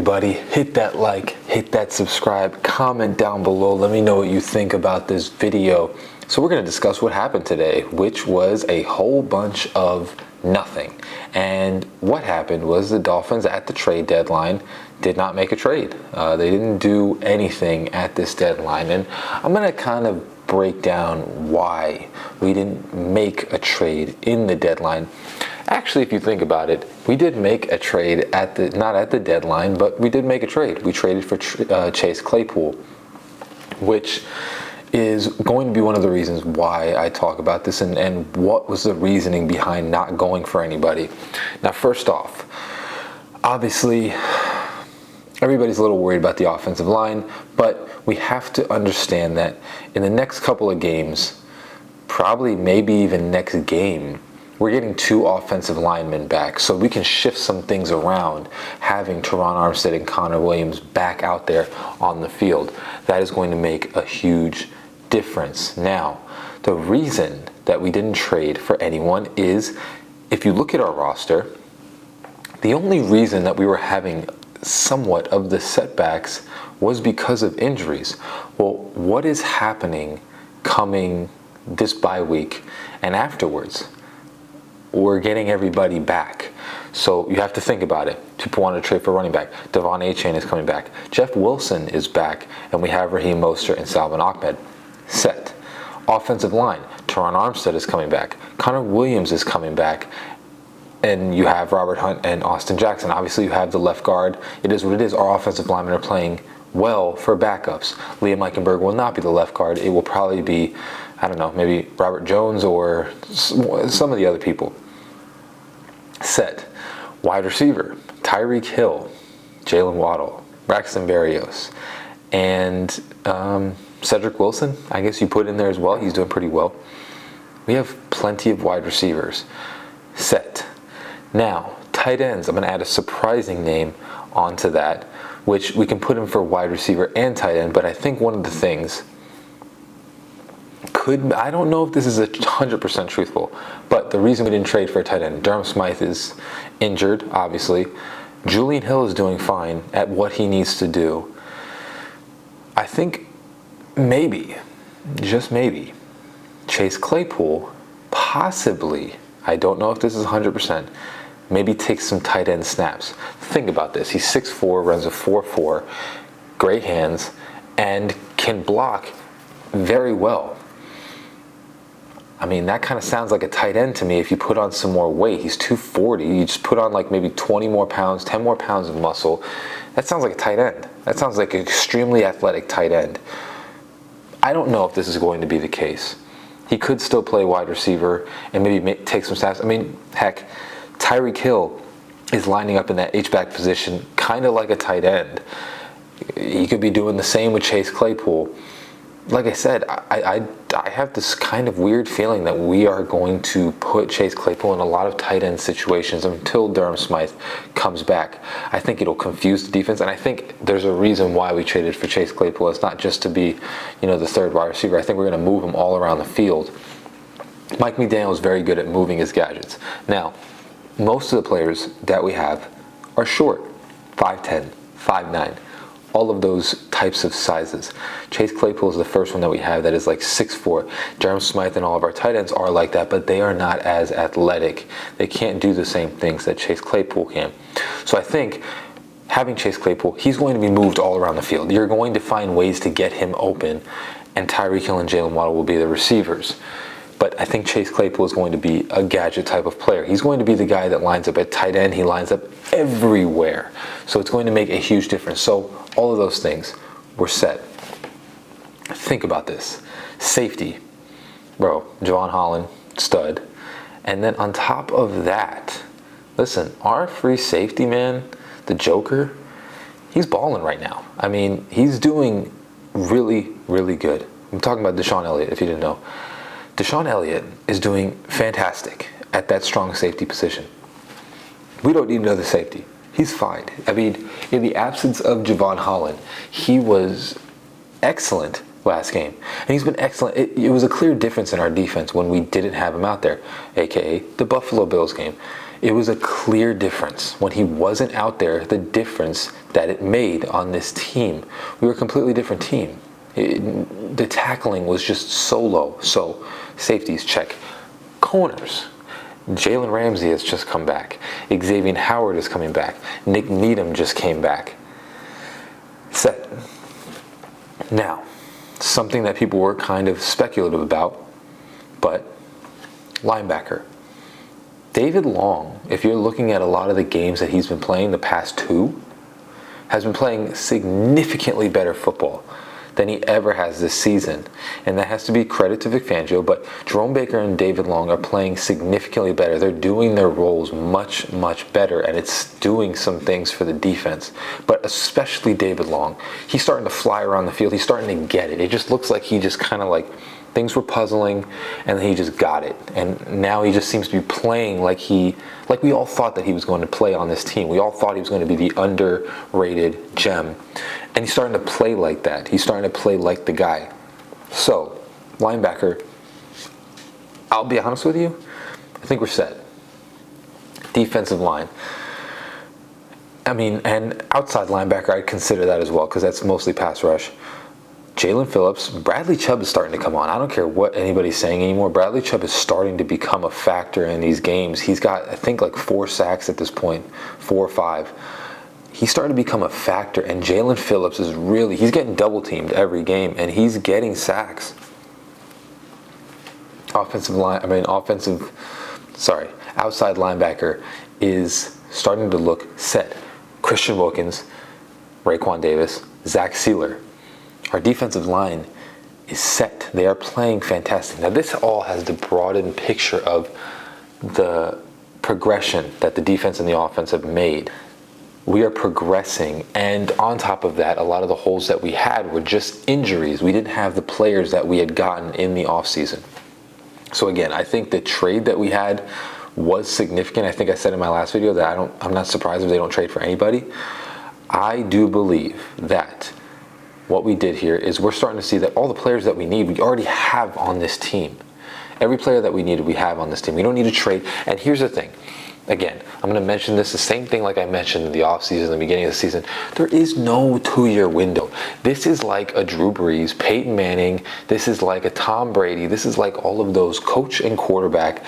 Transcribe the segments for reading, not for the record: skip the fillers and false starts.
everybody. Hit that like, hit that subscribe, comment down below. Let me know what you think about this video. So we're going to discuss what happened today, which was a whole bunch of nothing. And what happened was the Dolphins at the trade deadline did not make a trade. They didn't do anything at this deadline. And I'm going to kind of break down why we didn't make a trade in the deadline. Actually, if you think about it, we did make a trade not at the deadline, but we did make a trade. We traded for Chase Claypool, which is going to be one of the reasons why I talk about this and what was the reasoning behind not going for anybody. Now, first off, obviously, everybody's a little worried about the offensive line, but we have to understand that in the next couple of games, probably maybe even next game, we're getting 2 offensive linemen back, so we can shift some things around, having Teron Armstead and Connor Williams back out there on the field. That is going to make a huge difference. Now, the reason that we didn't trade for anyone is, if you look at our roster, the only reason that we were having somewhat of the setbacks was because of injuries. Well, what is happening coming this bye week and afterwards? We're getting everybody back. So you have to think about it. People want to trade for running back. Devon Achane is coming back. Jeff Wilson is back, and we have Raheem Mostert and Salvon Ahmed. Set. Offensive line. Teron Armstead is coming back. Connor Williams is coming back. And you have Robert Hunt and Austin Jackson. Obviously, you have the left guard. It is what it is. Our offensive linemen are playing well for backups. Liam Eichenberg will not be the left guard. It will probably be, I don't know, maybe Robert Jones or some of the other people. Set. Wide receiver. Tyreek Hill, Jalen Waddle, Braxton Berrios, and Cedric Wilson, I guess you put in there as well. He's doing pretty well. We have plenty of wide receivers. Set. Now, tight ends. I'm going to add a surprising name onto that, which we can put him for wide receiver and tight end, but I think one of the things I don't know if this is 100% truthful, but the reason we didn't trade for a tight end, Durham Smythe is injured, obviously. Julian Hill is doing fine at what he needs to do. I think maybe, just maybe, Chase Claypool possibly, I don't know if this is 100%, maybe take some tight end snaps. Think about this. He's 6'4", runs a 4.4, great hands, and can block very well. I mean, that kind of sounds like a tight end to me if you put on some more weight. He's 240. You just put on like maybe 20 more pounds, 10 more pounds of muscle. That sounds like a tight end. That sounds like an extremely athletic tight end. I don't know if this is going to be the case. He could still play wide receiver and maybe take some snaps. I mean, heck, Tyreek Hill is lining up in that H-back position kind of like a tight end. He could be doing the same with Chase Claypool. Like I said, I have this kind of weird feeling that we are going to put Chase Claypool in a lot of tight end situations until Durham Smythe comes back. I think it'll confuse the defense, and I think there's a reason why we traded for Chase Claypool. It's not just to be, the third wide receiver. I think we're going to move him all around the field. Mike McDaniel is very good at moving his gadgets. Now, most of the players that we have are short, 5'10", 5'9". All of those types of sizes. Chase Claypool is the first one that we have that is like 6'4". Durham Smythe and all of our tight ends are like that, but they are not as athletic. They can't do the same things that Chase Claypool can. So I think having Chase Claypool, he's going to be moved all around the field. You're going to find ways to get him open, and Tyreek Hill and Jalen Waddle will be the receivers. But I think Chase Claypool is going to be a gadget type of player. He's going to be the guy that lines up at tight end. He lines up everywhere. So it's going to make a huge difference. So all of those things were set. Think about this. Safety. Bro, Javon Holland, stud. And then on top of that, listen, our free safety, man, the Joker, he's balling right now. I mean, he's doing really, really good. I'm talking about Deshaun Elliott, if you didn't know. Deshaun Elliott is doing fantastic at that strong safety position. We don't need another safety. He's fine. I mean, in the absence of Javon Holland, he was excellent last game. And he's been excellent. It was a clear difference in our defense when we didn't have him out there, a.k.a. the Buffalo Bills game. It was a clear difference. When he wasn't out there, the difference that it made on this team. We were a completely different team. The tackling was just so low. So, safeties, check. Corners. Jalen Ramsey has just come back. Xavier Howard is coming back. Nick Needham just came back. Set. Now, something that people were kind of speculative about, but linebacker. David Long, if you're looking at a lot of the games that he's been playing, the past two, has been playing significantly better football than he ever has this season. And that has to be credit to Vic Fangio, but Jerome Baker and David Long are playing significantly better. They're doing their roles much, much better, and it's doing some things for the defense. But especially David Long. He's starting to fly around the field. He's starting to get it. It just looks like he just kind of like, things were puzzling, and then he just got it. And now he just seems to be playing like we all thought that he was going to play on this team. We all thought he was going to be the underrated gem. And he's starting to play like that. He's starting to play like the guy. So, linebacker, I'll be honest with you, I think we're set. Defensive line. I mean, and outside linebacker, I'd consider that as well, because that's mostly pass rush. Jalen Phillips, Bradley Chubb is starting to come on. I don't care what anybody's saying anymore. Bradley Chubb is starting to become a factor in these games. He's got, I think, like 4 sacks at this point, 4 or 5. He's starting to become a factor, and Jalen Phillips is really, he's getting double teamed every game, and he's getting sacks. Outside linebacker is starting to look set. Christian Wilkins, Raekwon Davis, Zach Sealer. Our defensive line is set. They are playing fantastic. Now, this all has the broadened picture of the progression that the defense and the offense have made. We are progressing, and on top of that, a lot of the holes that we had were just injuries. We didn't have the players that we had gotten in the offseason. So again, I think the trade that we had was significant. I think I said in my last video that I'm not surprised if they don't trade for anybody. I do believe that what we did here is we're starting to see that all the players that we need, we already have on this team. Every player that we needed, we have on this team. We don't need to trade. And here's the thing. Again, I'm going to mention this, the same thing like I mentioned in the offseason, the beginning of the season. There is no 2-year window. This is like a Drew Brees, Peyton Manning. This is like a Tom Brady. This is like all of those coach and quarterback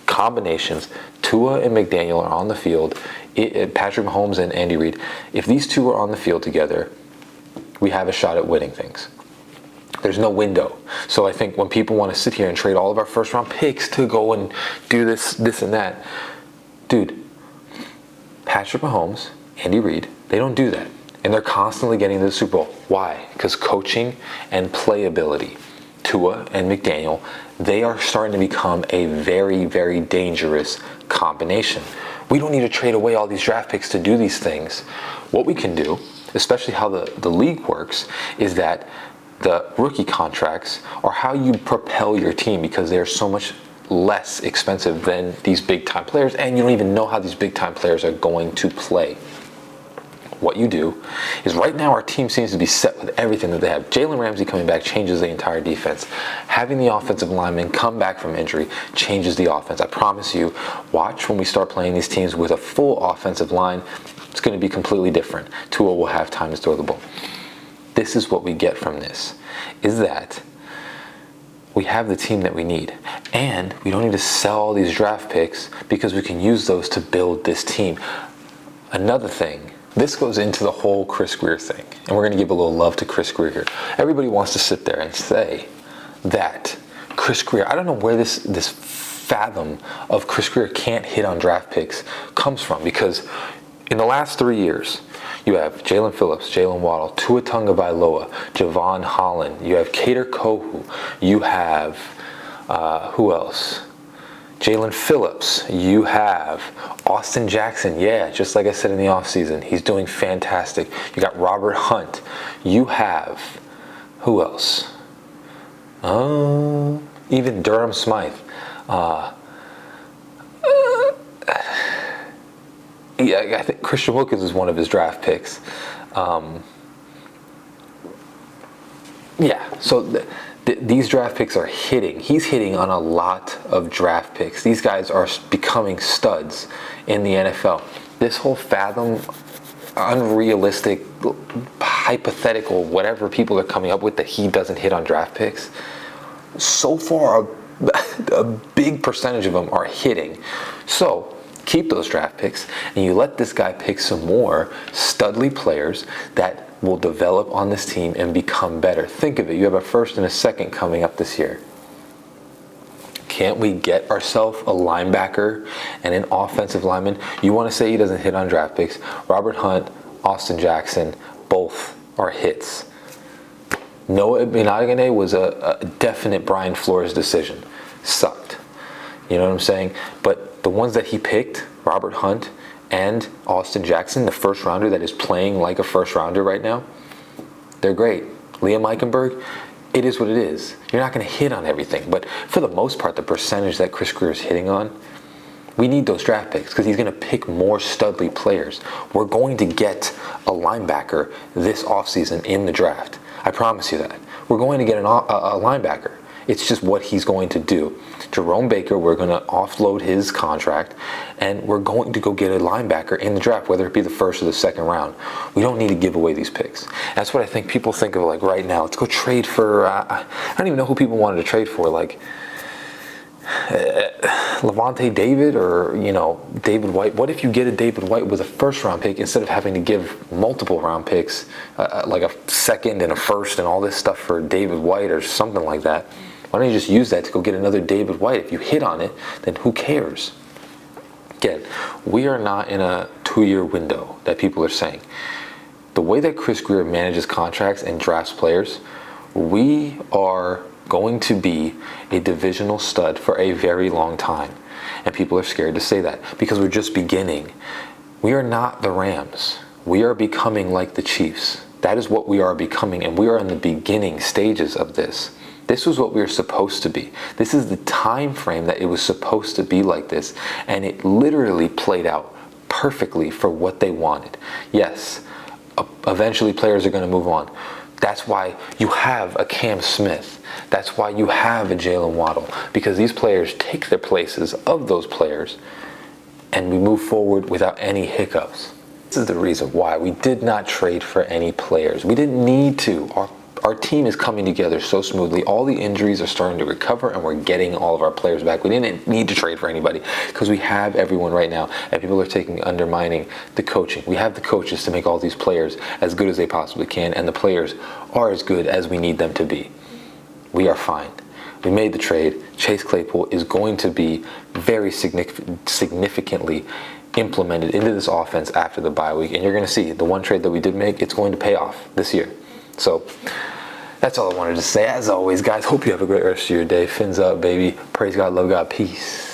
combinations. Tua and McDaniel are on the field. Patrick Mahomes and Andy Reid. If these two are on the field together, we have a shot at winning things. There's no window. So I think when people want to sit here and trade all of our first round picks to go and do this and that, dude, Patrick Mahomes, Andy Reid, they don't do that. And they're constantly getting to the Super Bowl. Why? Because coaching and playability. Tua and McDaniel, they are starting to become a very, very dangerous combination. We don't need to trade away all these draft picks to do these things. What we can do, especially how the league works, is that the rookie contracts are how you propel your team, because they're so much less expensive than these big time players, and you don't even know how these big time players are going to play. What you do is, right now our team seems to be set with everything that they have. Jalen Ramsey coming back changes the entire defense. Having the offensive lineman come back from injury changes the offense. I promise you, watch when we start playing these teams with a full offensive line, it's going to be completely different. Tua will have time to throw the ball. This is what we get from this, is that we have the team that we need, and we don't need to sell all these draft picks, because we can use those to build this team. Another thing, this goes into the whole Chris Grier thing, and we're going to give a little love to Chris Grier here. Everybody wants to sit there and say that Chris Grier, I don't know where this fathom of Chris Grier can't hit on draft picks comes from, because in the last 3 years, you have Jalen Phillips, Jalen Waddle, Tua Tagovailoa, Javon Holland. You have Kader Kohu. You have, who else? Jalen Phillips. You have Austin Jackson. Yeah, just like I said in the offseason, he's doing fantastic. You got Robert Hunt. You have, who else? Even Durham Smythe. Yeah, I think Christian Wilkins is one of his draft picks. Yeah, so These draft picks are hitting. He's hitting on a lot of draft picks. These guys are becoming studs in the NFL. This whole fathom, unrealistic, hypothetical, whatever people are coming up with that he doesn't hit on draft picks, so far a big percentage of them are hitting. So keep those draft picks and you let this guy pick some more studly players that will develop on this team and become better. Think of it, you have a first and a second coming up this year. Can't we get ourselves a linebacker and an offensive lineman? You want to say he doesn't hit on draft picks? Robert Hunt, Austin Jackson, both are hits. Noah Benagane was a definite Brian Flores decision. Sucked. You know what I'm saying? But the ones that he picked, Robert Hunt and Austin Jackson, the first rounder that is playing like a first rounder right now, they're great. Liam Eichenberg, it is what it is. You're not going to hit on everything. But for the most part, the percentage that Chris Grier is hitting on, we need those draft picks because he's going to pick more studly players. We're going to get a linebacker this offseason in the draft. I promise you that. We're going to get a linebacker. It's just what he's going to do. Jerome Baker, we're going to offload his contract, and we're going to go get a linebacker in the draft, whether it be the first or the second round. We don't need to give away these picks. That's what I think people think of like right now. Let's go trade for, I don't even know who people wanted to trade for, like Levante David or, David White. What if you get a David White with a first round pick instead of having to give multiple round picks, like a second and a first and all this stuff for David White or something like that? Why don't you just use that to go get another David White? If you hit on it, then who cares? Again, we are not in a 2-year window that people are saying. The way that Chris Grier manages contracts and drafts players, we are going to be a divisional stud for a very long time. And people are scared to say that because we're just beginning. We are not the Rams. We are becoming like the Chiefs. That is what we are becoming, and we are in the beginning stages of this. This was what we were supposed to be. This is the time frame that it was supposed to be like this, and it literally played out perfectly for what they wanted. Yes, eventually players are going to move on. That's why you have a Cam Smith. That's why you have a Jalen Waddle, because these players take their places of those players, and we move forward without any hiccups. This is the reason why we did not trade for any players. We didn't need to. Our team is coming together so smoothly. All the injuries are starting to recover, and we're getting all of our players back. We didn't need to trade for anybody because we have everyone right now, and people are undermining the coaching. We have the coaches to make all these players as good as they possibly can, and the players are as good as we need them to be. We are fine. We made the trade. Chase Claypool is going to be very significantly implemented into this offense after the bye week, and you're going to see the one trade that we did make, it's going to pay off this year. So that's all I wanted to say. As always, guys, hope you have a great rest of your day. Fins up, baby. Praise God, love God, peace.